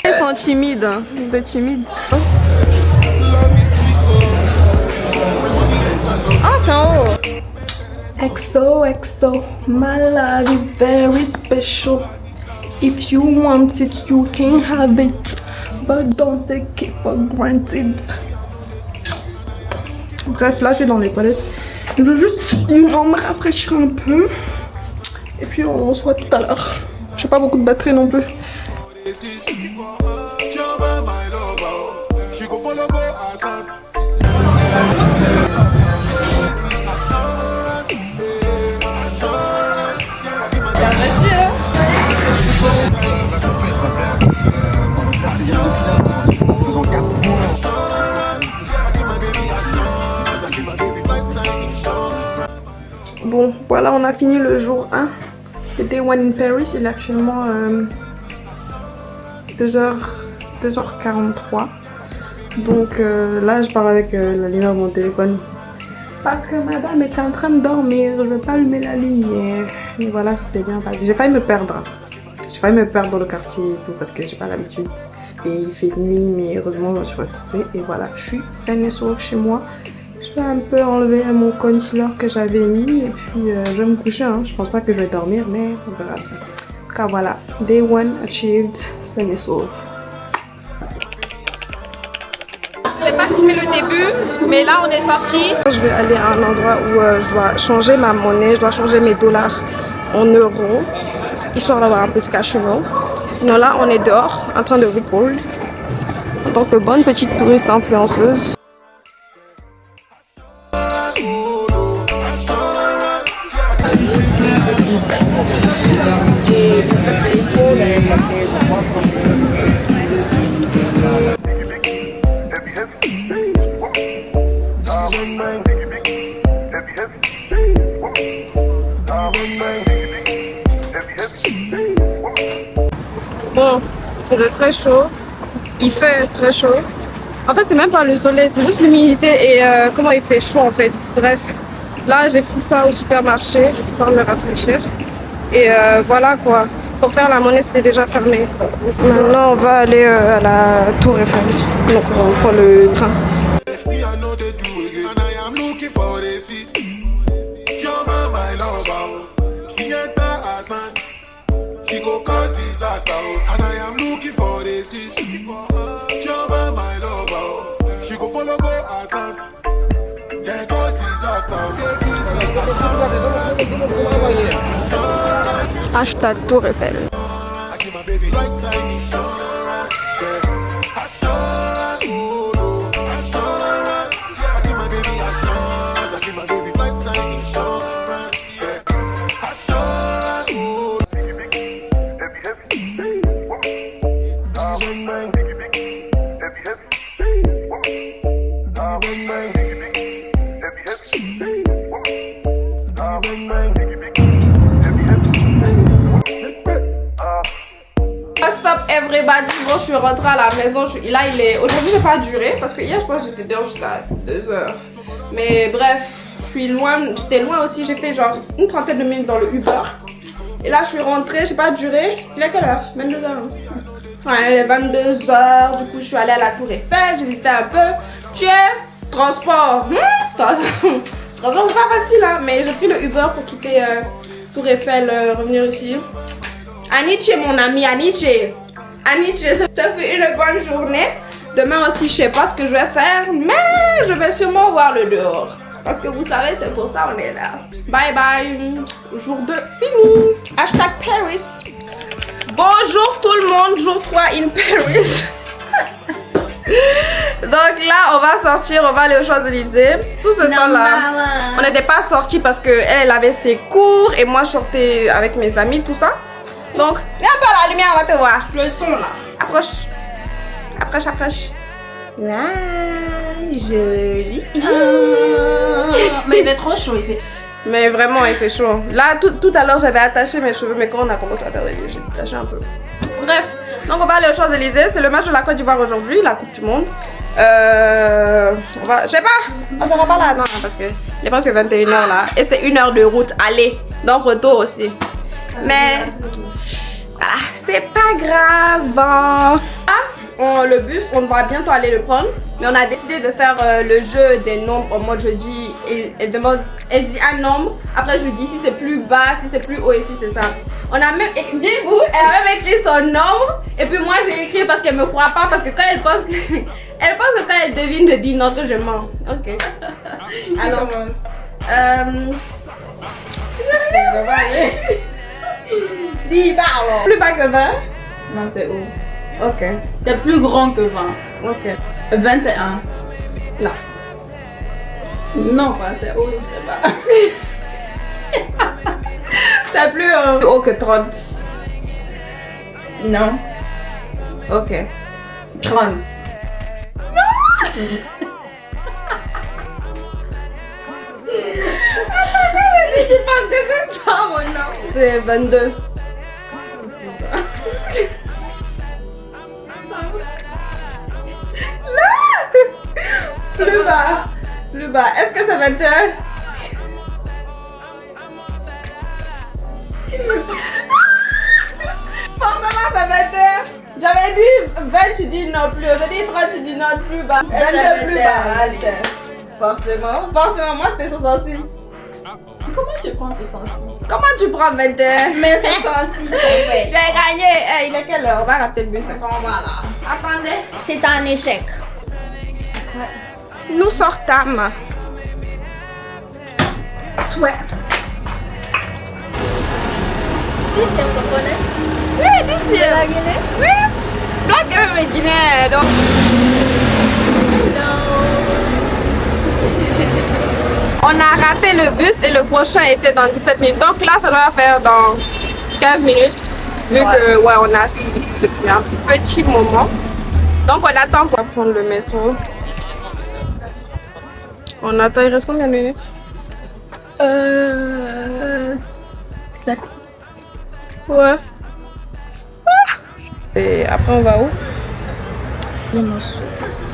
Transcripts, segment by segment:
Ils sont timides, hein. Vous êtes timides. Ah, c'est en haut. XOXO, my love is very special. If you want it, you can have it, but don't take it for granted. Bref, là je suis dans les toilettes. Je veux juste me rafraîchir un peu. Et puis on se voit tout à l'heure. J'ai pas beaucoup de batterie non plus. Bon, voilà, on a fini le jour 1. Le Day 1 in Paris. Il est actuellement 2h43. Donc là, je parle avec la lumière de mon téléphone. Parce que madame était en train de dormir. Je vais pas allumer la lumière. Et voilà, ça s'est bien passé. J'ai failli me perdre. J'ai failli me perdre dans le quartier et tout parce que j'ai pas l'habitude. Et il fait nuit, mais heureusement, je me suis retrouvée. Et voilà, je suis saine et sauve chez moi. Je vais un peu enlever mon concealer que j'avais mis et puis je vais me coucher. Hein. Je pense pas que je vais dormir, mais on verra bien. Car voilà, Day 1 achieved, saine et sauve. Je n'ai pas filmé le début, mais là on est sorti. Je vais aller à un endroit où je dois changer ma monnaie, je dois changer mes dollars en euros, histoire d'avoir un peu de cash flow. Sinon là, on est dehors en train de record en tant que bonne petite touriste influenceuse. Bon, il faisait très chaud. Il fait très chaud. En fait, c'est même pas le soleil, c'est juste l'humidité et comment il fait chaud en fait. Bref, là j'ai pris ça au supermarché histoire de me rafraîchir. Et voilà quoi. Pour faire la monnaie, c'était déjà fermé. Maintenant, on va aller à la Tour Eiffel. Donc, on prend le train. Hashtag Tour Eiffel. Everybody, bon, je suis rentrée à la maison. Là, il est. Aujourd'hui, j'ai pas duré parce que hier, je pense que j'étais dehors jusqu'à 2h. Mais bref, je suis loin. J'étais loin aussi. J'ai fait genre une trentaine de minutes dans le Uber. Et là, je suis rentrée. J'ai pas duré. Il est quelle heure? 22h. Ouais, il est 22h. Du coup, je suis allée à la Tour Eiffel. J'ai visité un peu. Tiens, transport. Transport, c'est pas facile, hein. Mais j'ai pris le Uber pour quitter Tour Eiffel, revenir ici. Aniche, mon ami, Aniche. Aniche, ça fait une bonne journée. Demain aussi, je sais pas ce que je vais faire, mais je vais sûrement voir le dehors. Parce que vous savez, c'est pour ça qu'on est là. Bye bye. Jour 2 fini. Hashtag Paris. Bonjour tout le monde, jour 3 in Paris. Donc là, on va sortir, on va aller aux Champs-Élysées. Tout ce temps-là, on n'était pas sortis parce qu'elle avait ses cours et moi je sortais avec mes amis, tout ça. Donc, viens un peu à la lumière, on va te voir. Le son là. Approche. Approche, approche. Là, joli. Mais il fait trop chaud, il fait. Mais vraiment, il fait chaud. Là, tout à l'heure, j'avais attaché mes cheveux, mais quand on a commencé à faire les j'ai détaché un peu. Bref, donc on va aller aux Champs-Élysées. C'est le match de la Côte d'Ivoire aujourd'hui, la Coupe du Monde. On va, je sais pas, on sera pas là, non, parce que il est presque 21h là. Et c'est 1 heure de route, aller. Donc retour aussi. Mais voilà, c'est pas grave. Ah, le bus, on va bientôt aller le prendre. Mais on a décidé de faire le jeu des nombres en mode je dis, elle dit un nombre. Après je lui dis si c'est plus bas, si c'est plus haut et si c'est ça. On a même, dites-vous, elle a même écrit son nombre. Et puis moi j'ai écrit parce qu'elle me croit pas. Parce que quand elle pense que, elle pense que quand elle devine, je dis non, que je mens. Ok. Alors, je vais aller. Dis, parle. Plus bas que 20? Non, c'est haut. Ok. C'est plus grand que 20. Ok. 21. Non. Non, pas c'est haut ou c'est bas. C'est plus haut que 30. Non. Ok. 30. Je pense que c'est ça mon nom. C'est 22. Plus bas. Plus bas. Est-ce que c'est 21? Forcément c'est 21. J'avais dit 20, tu dis non plus. J'ai dit 30, tu dis non plus bas. 22 plus bas. Forcément. Forcément, moi c'était 66. Comment tu prends 66? Comment tu prends 21? Mais 66, c'est fait. J'ai gagné. Hey, il est quelle heure? On va rater le bus. On va là. Attendez. C'est un échec. Nous sortons. Souhait. Tu connais? Oui, dis-tu. La Guinée? Oui. Black est Guinée. Donc. On a raté le bus et le prochain était dans 17 minutes. Donc là, ça doit faire dans 15 minutes. Vu que, ouais, on a assis ici depuis un petit moment. Donc on attend pour prendre le métro. On attend, il reste combien de minutes? 7. Ouais. Et après, on va où?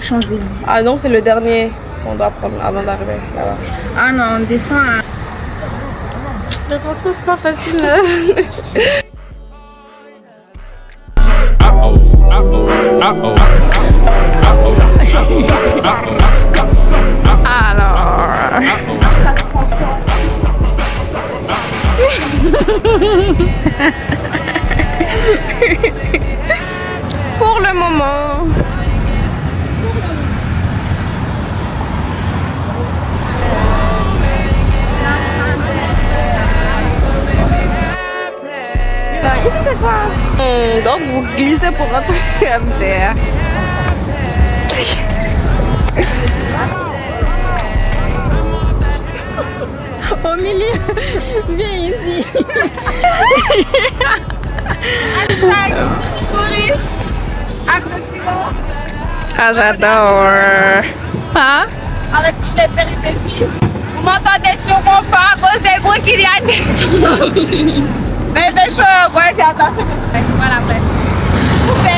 Champs-Élysées. Ah non, c'est le dernier qu'on doit prendre avant d'arriver là-bas. Ah non, on descend à... Le transport, c'est pas facile. Alors... Pour le moment... Ici c'est quoi? Donc vous glissez pour rentrer MDR. Au milieu. Viens ici. Hashtag touriste. Ah j'adore. Hein? Avec toutes les péripéties. Vous m'entendez sûrement pas à cause des bruits qu'il y a des... Mais il fait chaud, ouais j'ai attaché mes sacs. Voilà après. Coupé.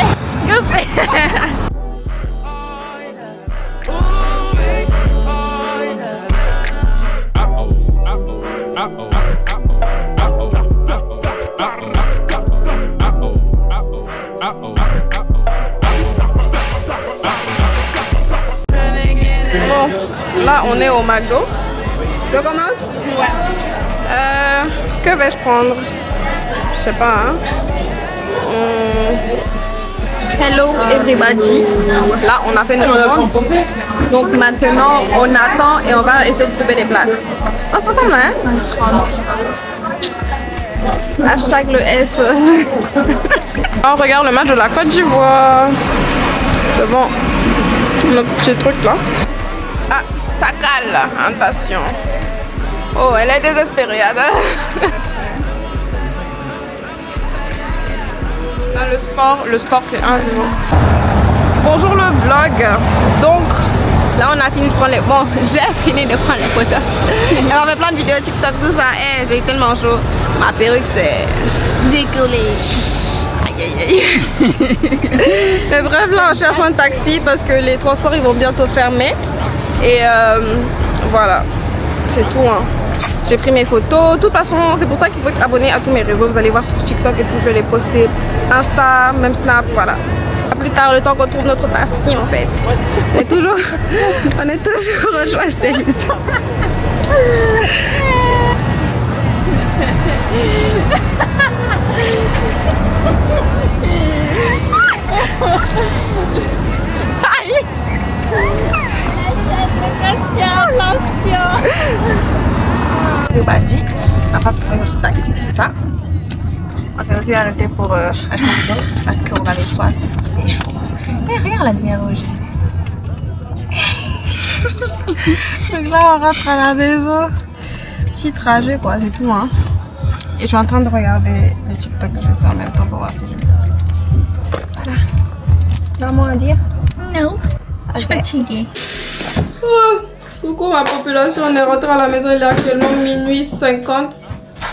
Bon, là on est au McDo. Je commence? Ouais. Que vais-je prendre? Je sais pas, hein. Hello everybody. Là, on a fait notre commande. Donc maintenant, on attend et on va essayer de trouver des places. On se ressemble, hein? Hashtag le S. On regarde le match de la Côte d'Ivoire. C'est bon. Notre petit truc là. Ah, ça cale. Attention. Oh, elle est désespérée. Là, le sport c'est 1-0. Bonjour le vlog. Donc là on a fini de prendre les... Bon, j'ai fini de prendre les photos. Et on fait plein de vidéos TikTok, tout ça. Hey, j'ai tellement chaud. Ma perruque c'est... Décollé. Aïe aïe aïe. Mais bref, là on cherche un taxi parce que les transports ils vont bientôt fermer. Et voilà. C'est tout, hein. J'ai pris mes photos. De toute façon, c'est pour ça qu'il faut être abonné à tous mes réseaux. Vous allez voir sur TikTok et tout, je vais les poster. Insta, même Snap, voilà. plus tard, le temps qu'on trouve notre taski en fait. On est toujours au Choiseul. Le badi, on va trouver notre taxi, c'est ça. On s'est aussi arrêté pour acheter un bidon parce qu'on avait soif et chaud. Et regarde la lumière rouge. Donc là, on rentre à la maison. Petit trajet, quoi, c'est tout. Hein. Et je suis en train de regarder les TikTok que je fais en même temps pour voir si je vais. Voilà. Maman à dire? Non. Je suis fatiguée. Oh, coucou ma population, on est rentré à la maison, il est actuellement minuit 50.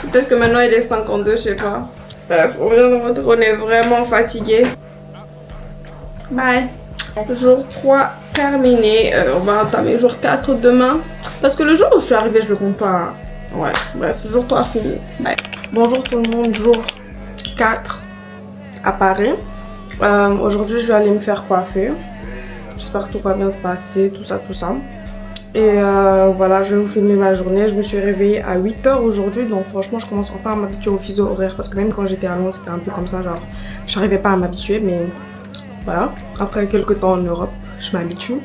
Peut-être que maintenant il est 52, je sais pas. Bref, on vient de rentrer, on est vraiment fatigué. Bye. Jour 3 terminé, on va entamer jour 4 demain. Parce que le jour où je suis arrivée, je le compte pas. Ouais, bref, jour 3 fini. Bye. Bonjour tout le monde, jour 4 à Paris. Aujourd'hui, je vais aller me faire coiffer. J'espère que tout va bien se passer, tout ça. Et voilà, je vais vous filmer ma journée. Je me suis réveillée à 8 h aujourd'hui, donc franchement, je commence enfin à m'habituer au fuseau horaire. Parce que même quand j'étais à Londres, c'était un peu comme ça, genre, j'arrivais pas à m'habituer, mais voilà. Après quelques temps en Europe, je m'habitue.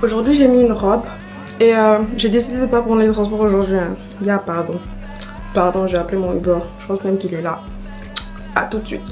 Aujourd'hui, j'ai mis une robe et j'ai décidé de pas prendre les transports aujourd'hui. Hein. Pardon, j'ai appelé mon Uber. Je pense même qu'il est là. À tout de suite.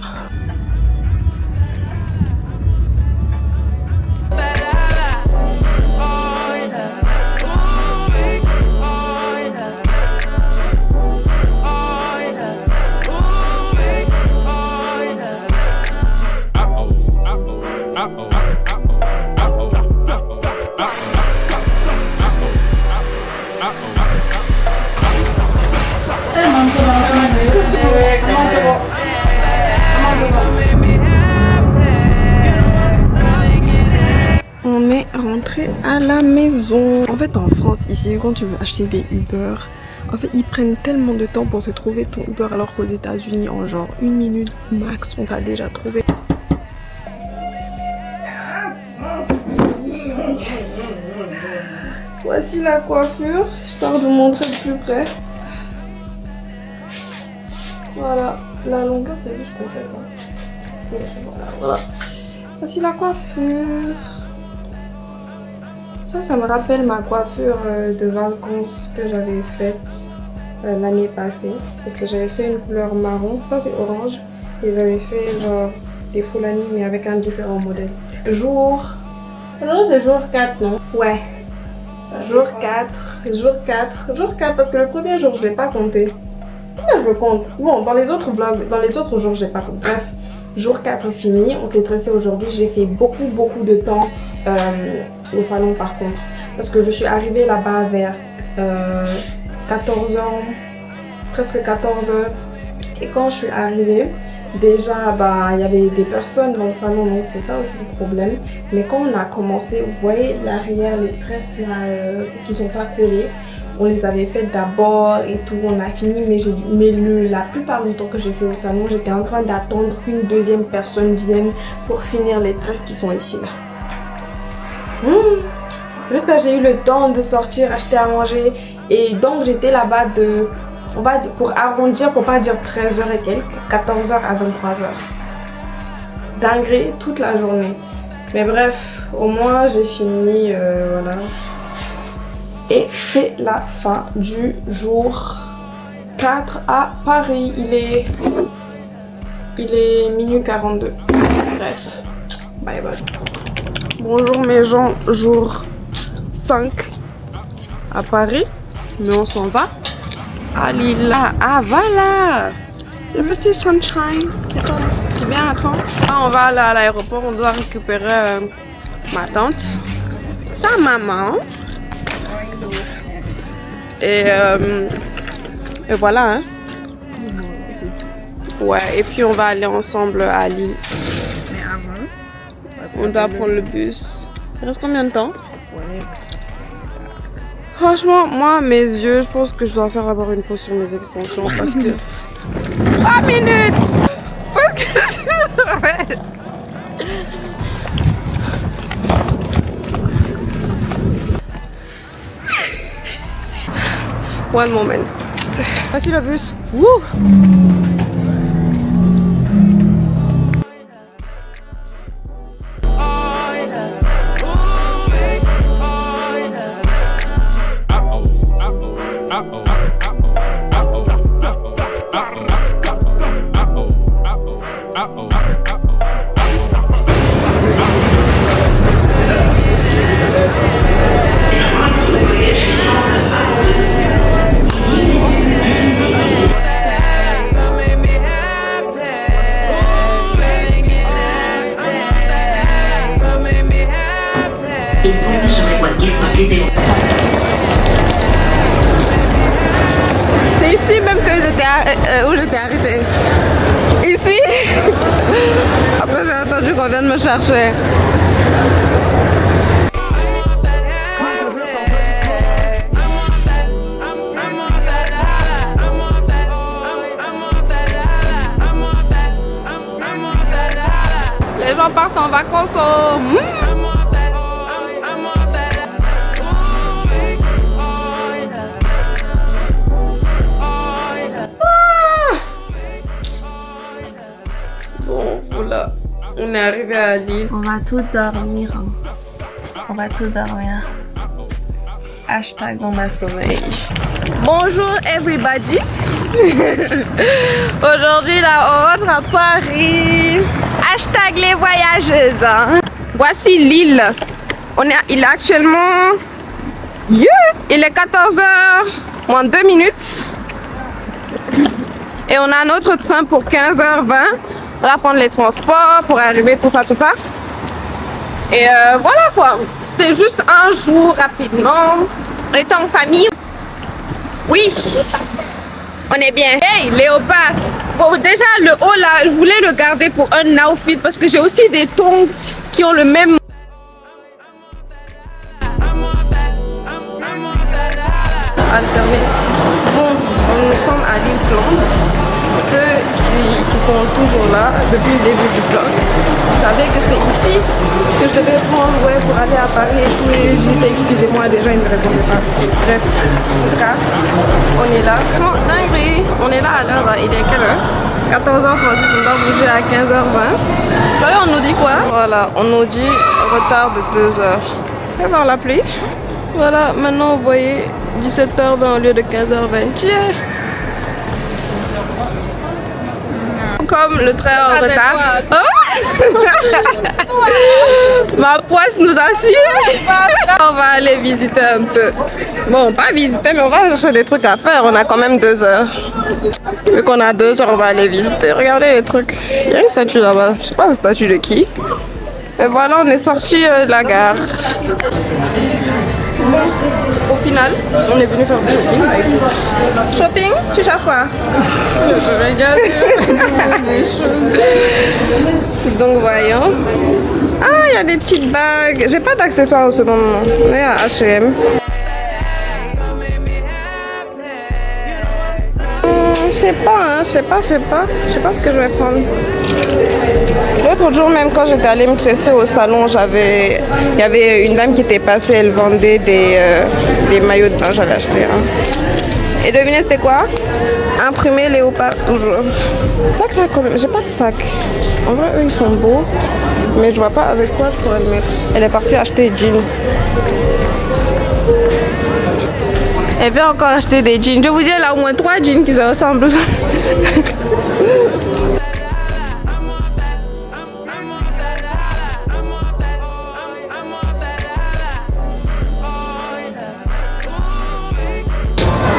On est rentré à la maison. En fait, en France, ici, quand tu veux acheter des Uber, en fait, ils prennent tellement de temps pour te trouver ton Uber, alors qu'aux États-Unis, en genre 1 minute max, on t'a déjà trouvé. Voici la coiffure, histoire de vous montrer de plus près. Voilà, la longueur, c'est juste qu'on fait ça. Et voilà. Voici la coiffure. Ça me rappelle ma coiffure de vacances que j'avais faite l'année passée. Parce que j'avais fait une couleur marron, ça c'est orange. Et j'avais fait genre des Fulani mais avec un différent modèle. Aujourd'hui c'est jour 4, non? Ouais. Jour 4 parce que le premier jour je l'ai pas compté. Pourquoi je le compte? Bon, dans les autres vlogs, dans les autres jours j'ai pas compté. Bref, jour 4 fini, on s'est dressé aujourd'hui. J'ai fait beaucoup de temps au salon par contre. Parce que je suis arrivée là-bas vers 14h, presque 14h. Et quand je suis arrivée, déjà il y avait des personnes dans le salon, donc c'est ça aussi le problème. Mais quand on a commencé, vous voyez l'arrière, les tresses là qui sont pas collées, on les avait faites d'abord et tout, on a fini, mais la plupart du temps que j'ai fait au salon, j'étais en train d'attendre qu'une deuxième personne vienne pour finir les tresses qui sont ici là. Jusqu'à j'ai eu le temps de sortir, acheter à manger, et donc j'étais là-bas pour arrondir, pour pas dire 13h et quelques, 14h à 23h. Dinguerie toute la journée. Mais bref, au moins j'ai fini, voilà. Et c'est la fin du jour 4 à Paris. Il est minuit 42. Bref, bye bye. Bonjour mes gens, jour 5 à Paris. Mais on s'en va à Lila. Ah voilà, le petit sunshine qui vient à temps. Là, on va aller à l'aéroport, on doit récupérer ma tante, sa maman. Et voilà, hein. Ouais, et puis on va aller ensemble à Lille. Mais avant, on doit prendre le bus. Il reste combien de temps? Franchement, moi, mes yeux, je pense que je dois faire d'abord une pause sur mes extensions parce que... 3 minutes. Parce que... One moment. Voici le bus. Wouh! C'est ici même que j'étais où j'étais arrêtée. Ici. Après j'ai attendu qu'on vienne me chercher. Les gens partent en vacances au... Bon, voilà. On est arrivé à Lille. On va tout dormir. Hein. On va tout dormir. Hashtag on a sommeil. Bonjour everybody. Aujourd'hui là on rentre à Paris. Hashtag les voyageuses. Hein. Voici Lille. Il est actuellement... Il est 14h moins 2 minutes. Et on a un autre train pour 15h20. On va prendre les transports pour arriver, tout ça, tout ça. Et voilà quoi. C'était juste un jour rapidement. On était en famille. Oui. On est bien. Hey, léopard. Bon, déjà, le haut là, je voulais le garder pour un outfit parce que j'ai aussi des tongs qui ont le même... Alterné. Bon, nous sommes à Lille Flandre. Ceux qui sont toujours là depuis le début du vlog, vous savez que c'est ici que je devais prendre pour aller à Paris et tout. Et je disais excusez-moi, déjà ils ne me répondaient pas. Bref, en tout cas, on est là. Oh, dinguerie. On est là à l'heure. Il est quelle heure? 14h36, on doit bouger à 15h20. Vous savez, on nous dit quoi? Voilà, on nous dit retard de 2 heures. On va voir la pluie. Voilà, maintenant vous voyez 17h20 au lieu de 15h20. Yeah. Comme le train en retard. Oh ma poisse nous a suivis. On va aller visiter un peu. Bon, pas visiter, mais on va chercher des trucs à faire. On a quand même 2 heures. Vu qu'on a 2 heures, on va aller visiter. Regardez les trucs. Il y a une statue là-bas. Je sais pas la statue de qui. Et voilà, on est sorti de la gare. Bon, au final, on est venu faire du shopping. Shopping? Tu cherches quoi? Je regarde des choses. Donc voyons. Ah, il y a des petites bagues. J'ai pas d'accessoires en ce moment. On est à H&M. Je sais pas ce que je vais prendre. L'autre jour même quand j'étais allée me tresser au salon, il y avait une dame qui était passée, elle vendait des maillots de bain, j'avais acheté. Hein. Et devinez c'était quoi? Imprimé léopard toujours. Sac là quand même, j'ai pas de sac. En vrai eux ils sont beaux, mais je vois pas avec quoi je pourrais le mettre. Elle est partie acheter des jeans. Elle veut encore acheter des jeans. Je vous dis, elle a au moins 3 jeans qui se ressemblent.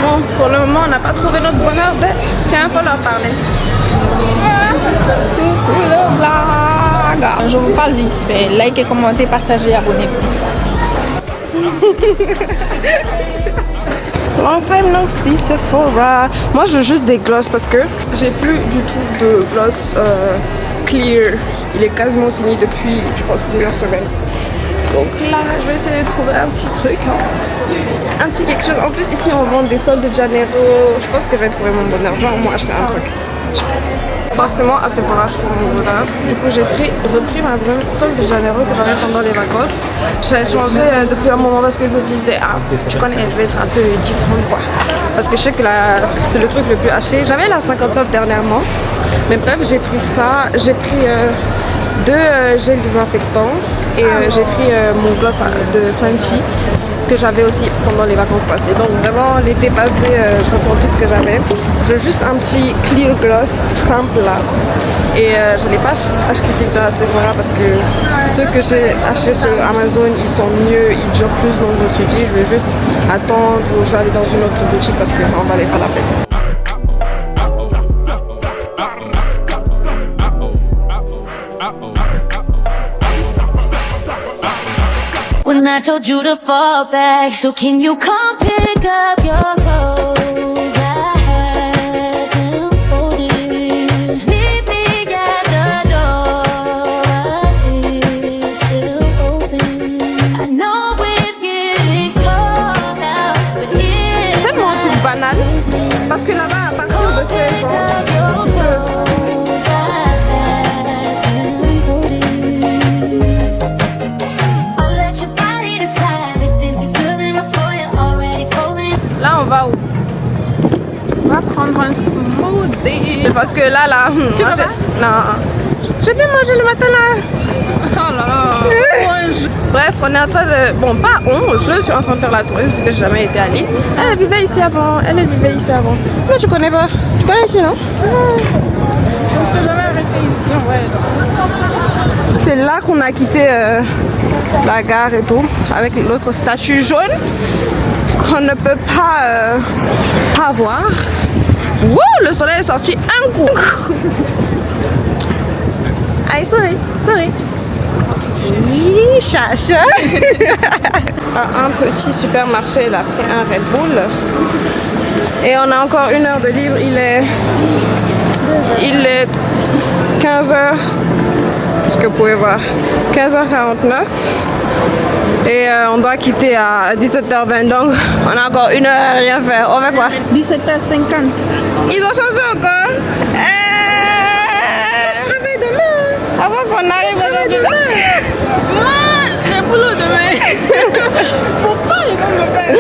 Bon, pour le moment, on n'a pas trouvé notre bonheur. Tiens, faut leur parler. Je vous parle vite fait. Likez, commentez, partagez, abonnez-vous. Long time no see, Sephora. Moi je veux juste des glosses parce que j'ai plus du tout de gloss clear. Il est quasiment fini depuis je pense plusieurs semaines. Donc là je vais essayer de trouver un petit truc. Hein. Un petit quelque chose. En plus ici on vend des soldes de Janeiro. Je pense que je vais trouver mon bonheur. Genre moi acheter un truc. Je pense. forcément à Sephora je trouve mon odeur. Du coup j'ai repris ma brume Sol de Janeiro que j'avais pendant les vacances. J'ai changé depuis un moment parce que je me disais ah tu connais je vais être un peu différente quoi. Parce que je sais que c'est le truc le plus acheté. J'avais la 59 dernièrement. Mais bref j'ai pris ça. J'ai pris deux gels désinfectants et j'ai pris mon gloss de Fenty que j'avais aussi pendant les vacances passées. Donc vraiment l'été passé je reprends tout ce que j'avais. J'ai juste un petit clear gloss simple là et je n'ai pas acheté celui-là à Sephora parce que ceux que j'ai achetés sur Amazon ils sont mieux, ils durent plus, donc je me suis dit je vais juste attendre ou je vais aller dans une autre boutique parce que ça en valait pas la peine. When I told you to fall back, so can you come pick up your clothes? I had them folded. Meet me at the door. It's still open. I know it's getting cold now, but it's C'est tellement un truc banal parce que là-bas à partir de 16 ans tu peux. Là, on va où? On va prendre un smoothie. Parce que là, Tu vas pas? non. J'ai bien mangé le matin là. Oh là là. Bref, on est en train de... Bon, pas on, je suis en train de faire la touriste vu que j'ai jamais été à Lille. Elle vivait ici avant, elle vivait ici avant. Moi, tu connais pas? Tu connais ici, non? Je me suis jamais arrêtée ici, ouais. C'est là qu'on a quitté la gare et tout, avec l'autre statue jaune qu'on ne peut pas voir. Wouh, le soleil est sorti un coup. Allez, souris. Chacha. Un petit supermarché, il a pris un Red Bull. Et on a encore 1 heure de libre, il est 15h. Est-ce que vous pouvez voir 15h49 et on doit quitter à 17h20, donc on a encore 1 heure à rien faire. On fait quoi? 17h50. Ils ont changé encore. Je réveille demain. Avant qu'on arrive aujourd'hui. Moi, j'ai boulot demain. Faut pas, ils vont me faire ça.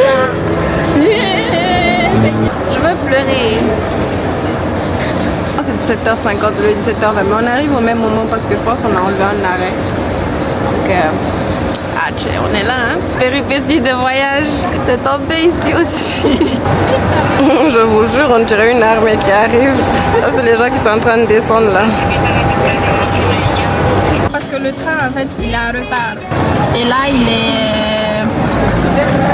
Je veux pleurer. C'est 17h50, le 17h20, mais on arrive au même moment parce que je pense qu'on a enlevé un arrêt. Donc, on est là, hein. Péripétie de voyage, c'est tombé ici aussi. Je vous jure, on dirait une armée qui arrive. Là, c'est les gens qui sont en train de descendre là. Parce que le train, en fait, il est en retard. Et là, il est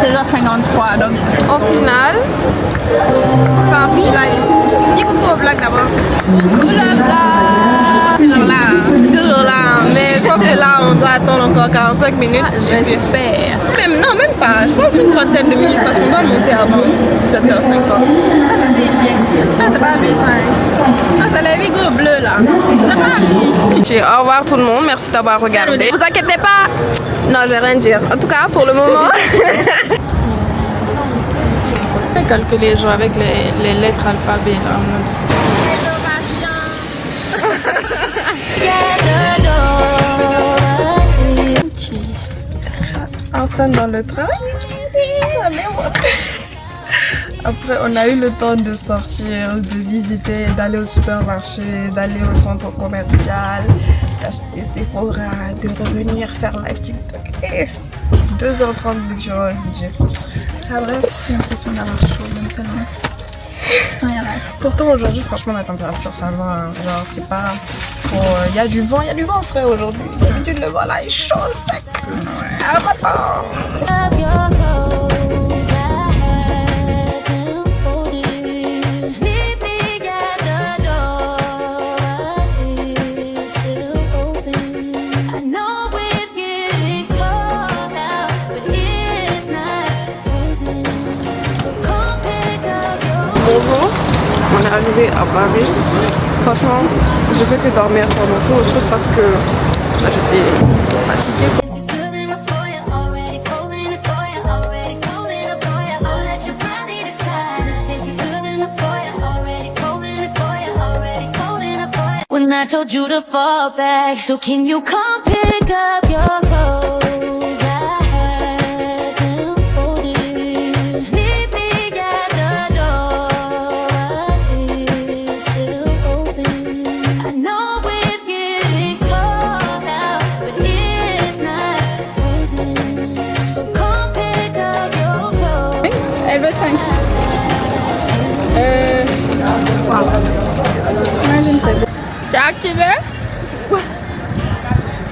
16h53. Donc, Au final, c'est un village. Dis coucou au vlog d'abord. Coucou le vlog. toujours là. Mais je pense que là, on doit attendre encore 45 minutes. J'espère. Même pas. Je pense une trentaine de minutes parce qu'on doit monter avant 17h50. C'est pas B5. Ah, c'est la Vigo bleue là. C'est pas B. Au revoir tout le monde. Merci d'avoir regardé. Vous inquiétez pas. Non, je vais rien dire. En tout cas, pour le moment. C'est calculer genre avec les lettres alphabet là. Enfin dans le train. Après, on a eu le temps de sortir, de visiter, d'aller au supermarché, d'aller au centre commercial, d'acheter Sephora, de revenir faire live TikTok. Et 2h30 de durée, je dis. Ah bref, J'ai l'impression d'avoir chaud même tellement. pourtant aujourd'hui, franchement, la température ça va. Hein. Genre, c'est pas. Il y a du vent frère aujourd'hui. D'habitude, le vent là est chaud, sec. Ah, attends. Bonjour, on est arrivé à Paris. Franchement, je fais que dormir pendant tout le truc parce que j'étais fatiguée. told you to fall back, so can you come pick up your clothes? I had them folded. Meet me at the door, it's still open. I know it's getting cold out, but it's not frozen. So come pick up your clothes. Elle veut 5. C'est activé.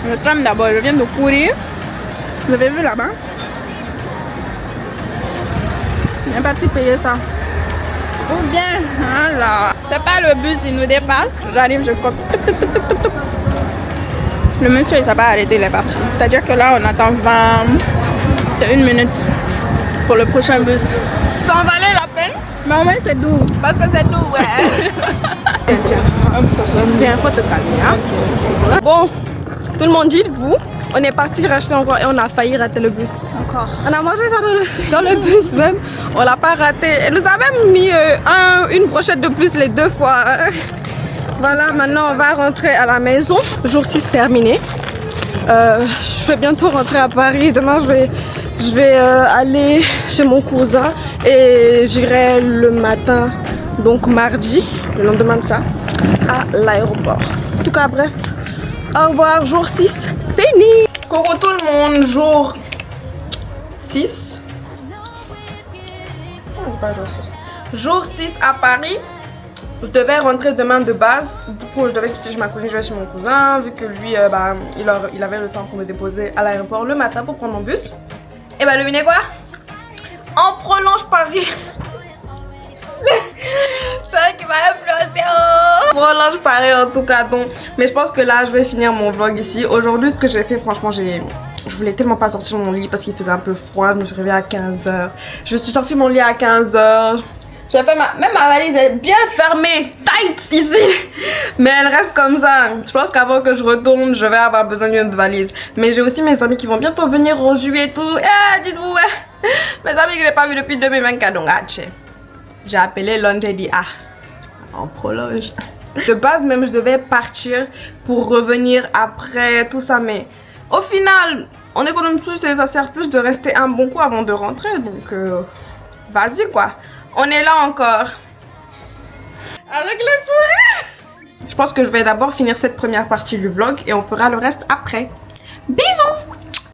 Le tram d'abord, je viens de courir. Vous avez vu là-bas? On est parti payer ça. Ou bien, voilà. C'est pas le bus, il nous dépasse. J'arrive, je coupe. Le monsieur, il s'est pas arrêté, il est parti. C'est-à-dire que là, on attend 21 minutes pour le prochain bus. Ça en valait la peine? Mais au moins, c'est doux. Parce que c'est doux, ouais. Tiens, faut te calmer, hein. Bon, tout le monde, dites-vous, on est parti racheter encore et on a failli rater le bus. Encore. On a mangé ça dans le bus même, on l'a pas raté. Elle nous a même mis une brochette de plus les 2 fois. Voilà, maintenant on va rentrer à la maison. Jour 6 terminé. Je vais bientôt rentrer à Paris. Demain je vais aller chez mon cousin et j'irai le matin, donc mardi, le lendemain de ça, à l'aéroport. En tout cas, bref, au revoir, jour 6, fini. Coucou tout le monde, jour 6. Pas jour 6. Jour 6 à Paris. Je devais rentrer demain de base. Du coup, je devais quitter chez ma cousine, je vais chez mon cousin. Vu que lui, il avait le temps pour me déposer à l'aéroport le matin pour prendre mon bus. Et bah, devinez quoi? On prolonge Paris. C'est vrai qu'il m'a influencé. Oh, prolonge Paris en tout cas. Donc, mais je pense que là, je vais finir mon vlog ici. Aujourd'hui, ce que j'ai fait, franchement, je voulais tellement pas sortir de mon lit parce qu'il faisait un peu froid. Je me suis réveillée à 15 h. Je suis sortie de mon lit à 15 h. J'ai fait même ma valise est bien fermée, tight ici. Mais elle reste comme ça. Je pense qu'avant que je retourne, je vais avoir besoin d'une valise. Mais j'ai aussi mes amis qui vont bientôt venir en juillet et tout. Eh, dites-vous, ouais. Mes amis que je n'ai pas vu depuis 2024. Donc, j'ai appelé Londres, j'ai dit, on prolonge. De base, même, je devais partir pour revenir après tout ça. Mais au final, on économise plus et ça sert plus de rester un bon coup avant de rentrer. Donc, vas-y, quoi. On est là encore. Avec le sourire. Je pense que je vais d'abord finir cette première partie du vlog et on fera le reste après. Bisous.